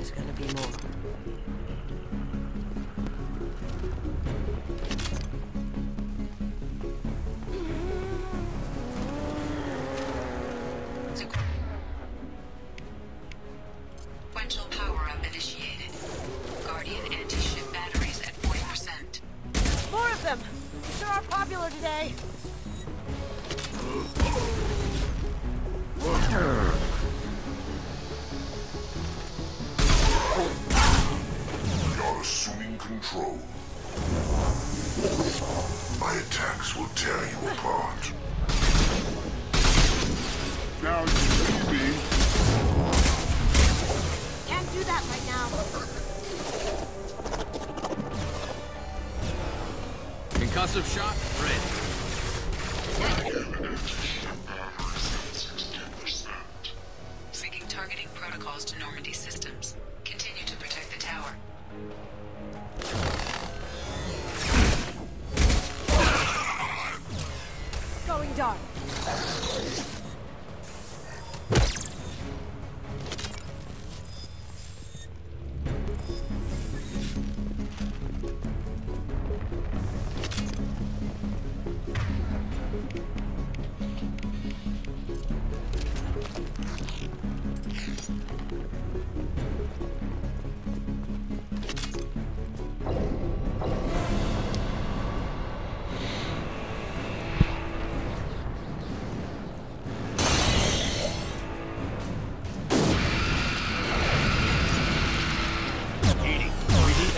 always gonna be more. Sequential power-up initiated. Guardian anti-ship batteries at 40%. More of them! Sure are popular today. You're assuming control. My attacks will tear you apart. Now you see me. Can't do that right now. Concussive shock, ready. Syncing targeting protocols to Normandy systems. Continue to protect the tower. Going dark.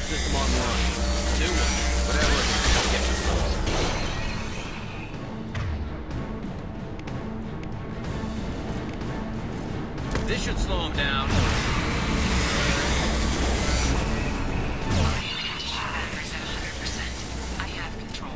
System online. New one. Whatever it is, get yourself. This should slow him down. Batteries at 100%. I have control.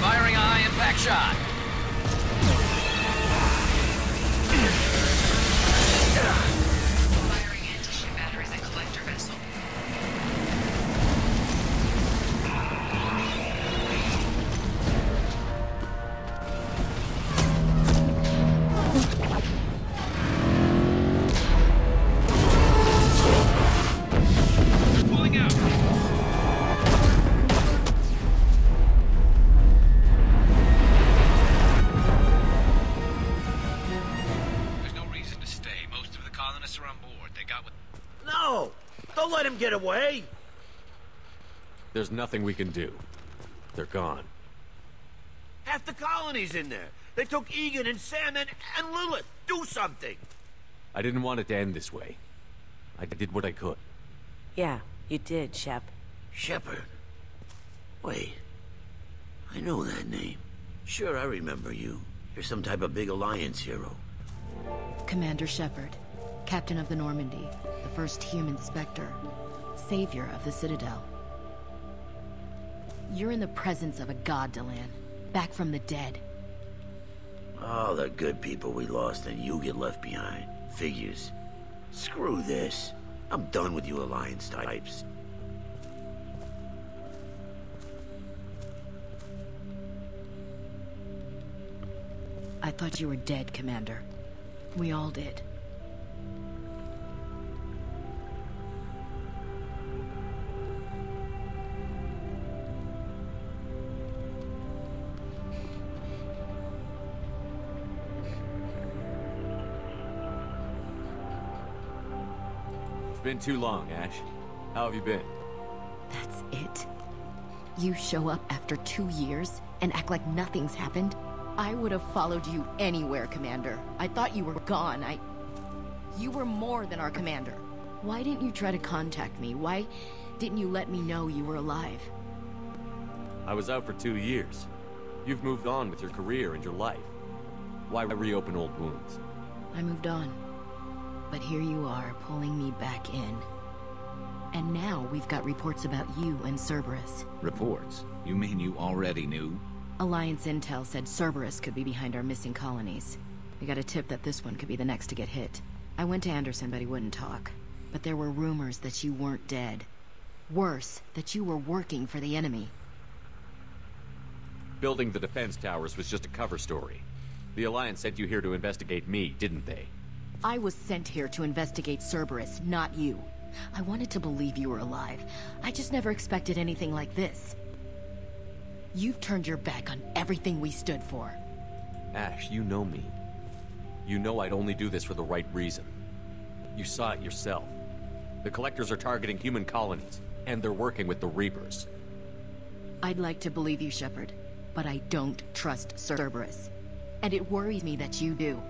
Firing a high-impact shot. Firing anti-ship batteries at collector vessel. They're pulling out. Are on board. They got what... No! Don't let him get away! There's nothing we can do. They're gone. Half the colony's in there. They took Egan and Sam and Lilith. Do something! I didn't want it to end this way. I did what I could. Yeah, you did, Shep. Shepard. Wait. I know that name. Sure, I remember you. You're some type of big Alliance hero. Commander Shepard. Captain of the Normandy, the first human Spectre, savior of the Citadel. You're in the presence of a god, Delan, back from the dead. All the good people we lost and you get left behind. Figures. Screw this. I'm done with you Alliance types. I thought you were dead, Commander. We all did. Been too long, Ash. How have you been? That's it? You show up after 2 years and act like nothing's happened? I would have followed you anywhere, Commander. I thought you were gone. You were more than our commander. Why didn't you try to contact me? Why didn't you let me know you were alive? I was out for 2 years. You've moved on with your career and your life. Why reopen old wounds? I moved on. But here you are, pulling me back in. And now we've got reports about you and Cerberus. Reports? You mean you already knew? Alliance intel said Cerberus could be behind our missing colonies. We got a tip that this one could be the next to get hit. I went to Anderson, but he wouldn't talk. But there were rumors that you weren't dead. Worse, that you were working for the enemy. Building the defense towers was just a cover story. The Alliance sent you here to investigate me, didn't they? I was sent here to investigate Cerberus, not you. I wanted to believe you were alive. I just never expected anything like this. You've turned your back on everything we stood for. Ash, you know me. You know I'd only do this for the right reason. You saw it yourself. The Collectors are targeting human colonies, and they're working with the Reapers. I'd like to believe you, Shepard, but I don't trust Cerberus. And it worries me that you do.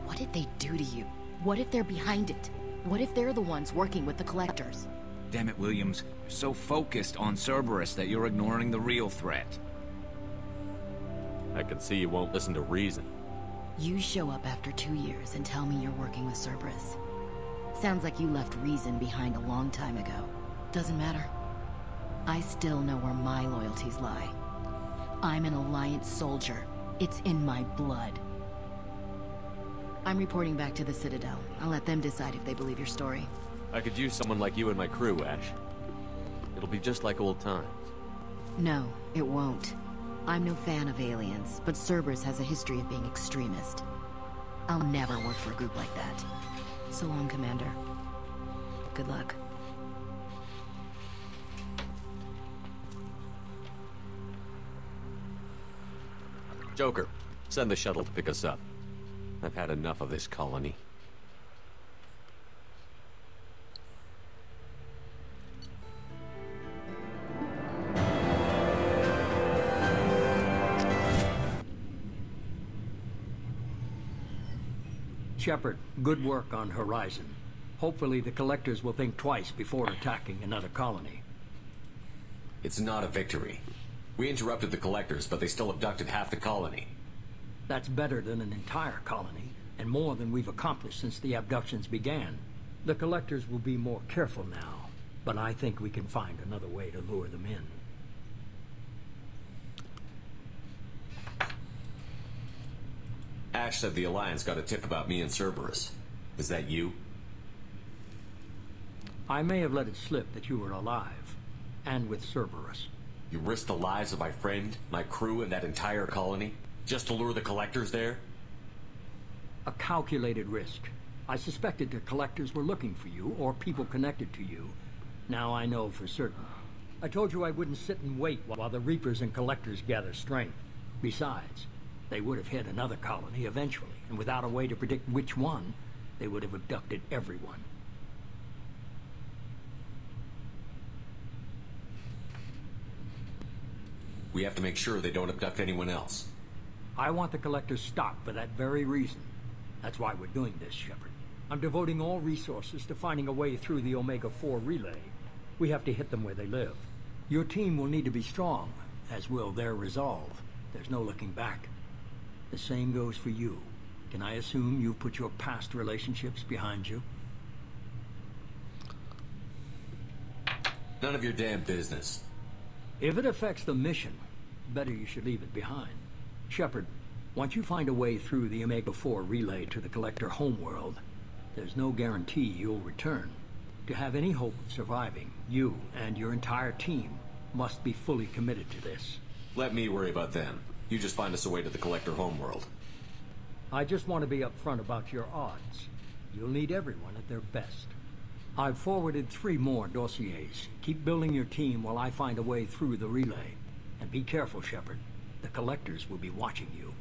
What did they do to you? What if they're behind it? What if they're the ones working with the Collectors? Damn it, Williams. You're so focused on Cerberus that you're ignoring the real threat. I can see you won't listen to reason. You show up after 2 years and tell me you're working with Cerberus. Sounds like you left reason behind a long time ago. Doesn't matter. I still know where my loyalties lie. I'm an Alliance soldier. It's in my blood. I'm reporting back to the Citadel. I'll let them decide if they believe your story. I could use someone like you in my crew, Ash. It'll be just like old times. No, it won't. I'm no fan of aliens, but Cerberus has a history of being extremist. I'll never work for a group like that. So long, Commander. Good luck. Joker, send the shuttle to pick us up. I've had enough of this colony. Shepard, good work on Horizon. Hopefully the Collectors will think twice before attacking another colony. It's not a victory. We interrupted the Collectors, but they still abducted half the colony. That's better than an entire colony, and more than we've accomplished since the abductions began. The Collectors will be more careful now, but I think we can find another way to lure them in. Ash said the Alliance got a tip about me and Cerberus. Is that you? I may have let it slip that you were alive, and with Cerberus. You risked the lives of my friend, my crew, and that entire colony? Just to lure the Collectors there? A calculated risk. I suspected the Collectors were looking for you, or people connected to you. Now I know for certain. I told you I wouldn't sit and wait while the Reapers and Collectors gather strength. Besides, they would have hit another colony eventually, and without a way to predict which one, they would have abducted everyone. We have to make sure they don't abduct anyone else. I want the Collectors stopped for that very reason. That's why we're doing this, Shepard. I'm devoting all resources to finding a way through the Omega-4 relay. We have to hit them where they live. Your team will need to be strong, as will their resolve. There's no looking back. The same goes for you. Can I assume you've put your past relationships behind you? None of your damn business. If it affects the mission, better you should leave it behind. Shepard, once you find a way through the Omega-4 relay to the Collector homeworld, there's no guarantee you'll return. To have any hope of surviving, you and your entire team must be fully committed to this. Let me worry about them. You just find us a way to the Collector homeworld. I just want to be upfront about your odds. You'll need everyone at their best. I've forwarded 3 more dossiers. Keep building your team while I find a way through the relay. And be careful, Shepard. The Collectors will be watching you.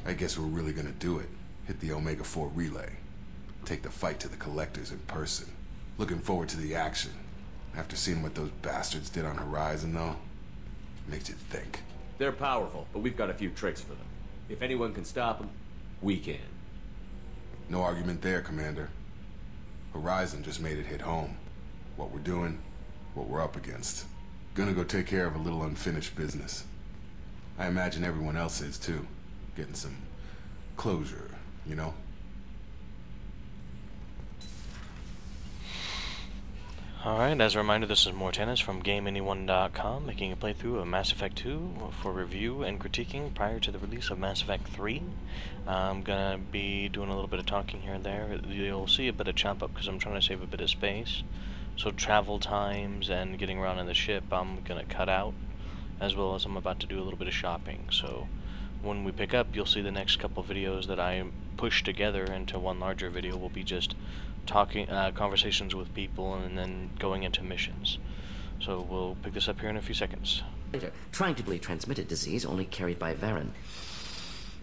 I guess we're really gonna do it. Hit the Omega-4 relay. Take the fight to the Collectors in person. Looking forward to the action. After seeing what those bastards did on Horizon, though, makes you think. They're powerful, but we've got a few tricks for them. If anyone can stop them, we can. No argument there, Commander. Horizon just made it hit home. What we're doing, what we're up against. Gonna go take care of a little unfinished business. I imagine everyone else is, too. Getting some closure, you know? Alright, as a reminder, this is Mortannis from GameAnyone.com, making a playthrough of Mass Effect 2 for review and critiquing prior to the release of Mass Effect 3. I'm gonna be doing a little bit of talking here and there. You'll see a bit of chop up because I'm trying to save a bit of space. So travel times and getting around in the ship I'm gonna cut out, as well as I'm about to do a little bit of shopping. So when we pick up, you'll see the next couple videos that I push together into one larger video will be just talking, conversations with people, and then going into missions. So we'll pick this up here in a few seconds. Tractably transmitted disease only carried by Varen.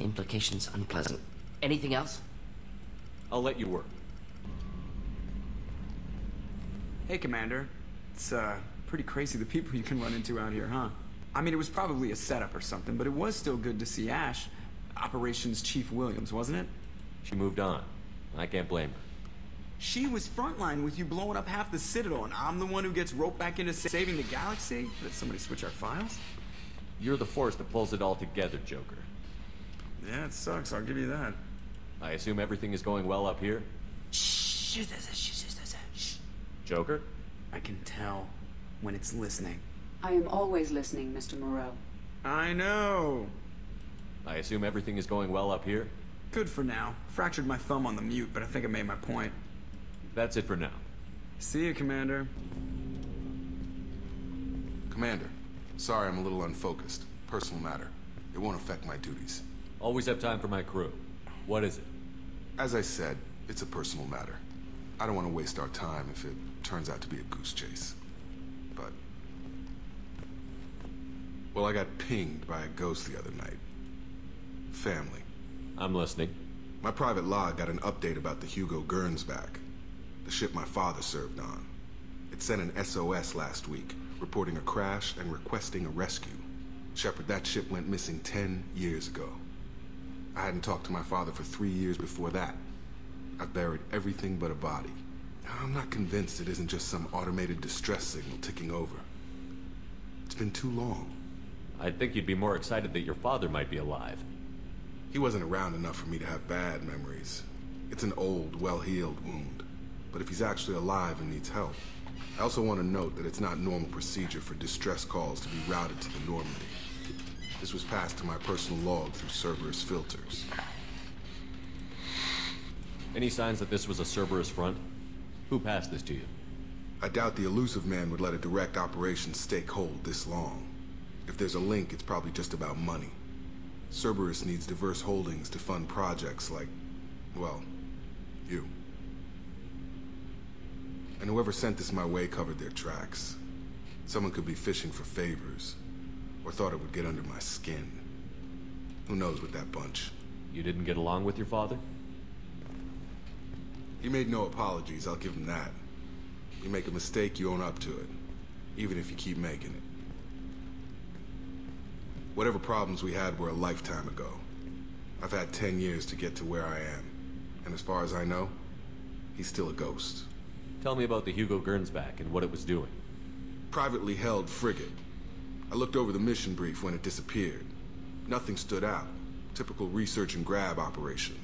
Implications unpleasant. Anything else? I'll let you work. Hey, Commander. It's, pretty crazy the people you can run into out here, huh? I mean, it was probably a setup or something, but it was still good to see Ash. Operations Chief Williams, wasn't it? She moved on. I can't blame her. She was frontline with you blowing up half the Citadel, and I'm the one who gets roped back into saving the galaxy? Did somebody switch our files? You're the force that pulls it all together, Joker. Yeah, it sucks, I'll give you that. I assume everything is going well up here? Shh. Joker? I can tell when it's listening. I am always listening, Mr. Moreau. I know. I assume everything is going well up here? Good for now. Fractured my thumb on the mute, but I think I made my point. That's it for now. See you, Commander. Commander, sorry I'm a little unfocused. Personal matter. It won't affect my duties. Always have time for my crew. What is it? As I said, it's a personal matter. I don't want to waste our time if it turns out to be a goose chase. But... well, I got pinged by a ghost the other night. Family. I'm listening. My private log got an update about the Hugo Gernsback, the ship my father served on. It sent an SOS last week, reporting a crash and requesting a rescue. Shepard, that ship went missing 10 years ago. I hadn't talked to my father for 3 years before that. I've buried everything but a body. I'm not convinced it isn't just some automated distress signal ticking over. It's been too long. I'd think you'd be more excited that your father might be alive. He wasn't around enough for me to have bad memories. It's an old, well-healed wound. But if he's actually alive and needs help, I also want to note that it's not normal procedure for distress calls to be routed to the Normandy. This was passed to my personal log through Cerberus filters. Any signs that this was a Cerberus front? Who passed this to you? I doubt the elusive man would let a direct operation stake hold this long. If there's a link, it's probably just about money. Cerberus needs diverse holdings to fund projects like, well, you. And whoever sent this my way covered their tracks. Someone could be fishing for favors, or thought it would get under my skin. Who knows with that bunch? You didn't get along with your father? He made no apologies, I'll give him that. You make a mistake, you own up to it, even if you keep making it. Whatever problems we had were a lifetime ago. I've had 10 years to get to where I am. And as far as I know, he's still a ghost. Tell me about the Hugo Gernsback and what it was doing. Privately held frigate. I looked over the mission brief when it disappeared. Nothing stood out. Typical research and grab operation.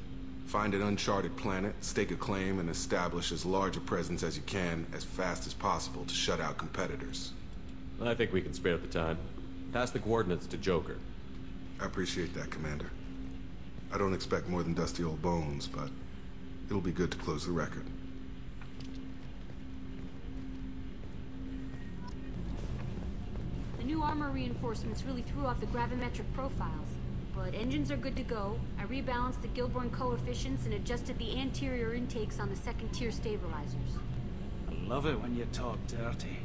Find an uncharted planet, stake a claim, and establish as large a presence as you can as fast as possible to shut out competitors. I think we can spare the time. Pass the coordinates to Joker. I appreciate that, Commander. I don't expect more than dusty old bones, but it'll be good to close the record. The new armor reinforcements really threw off the gravimetric profiles. But engines are good to go. I rebalanced the Gilborn coefficients and adjusted the anterior intakes on the second-tier stabilizers. I love it when you talk dirty.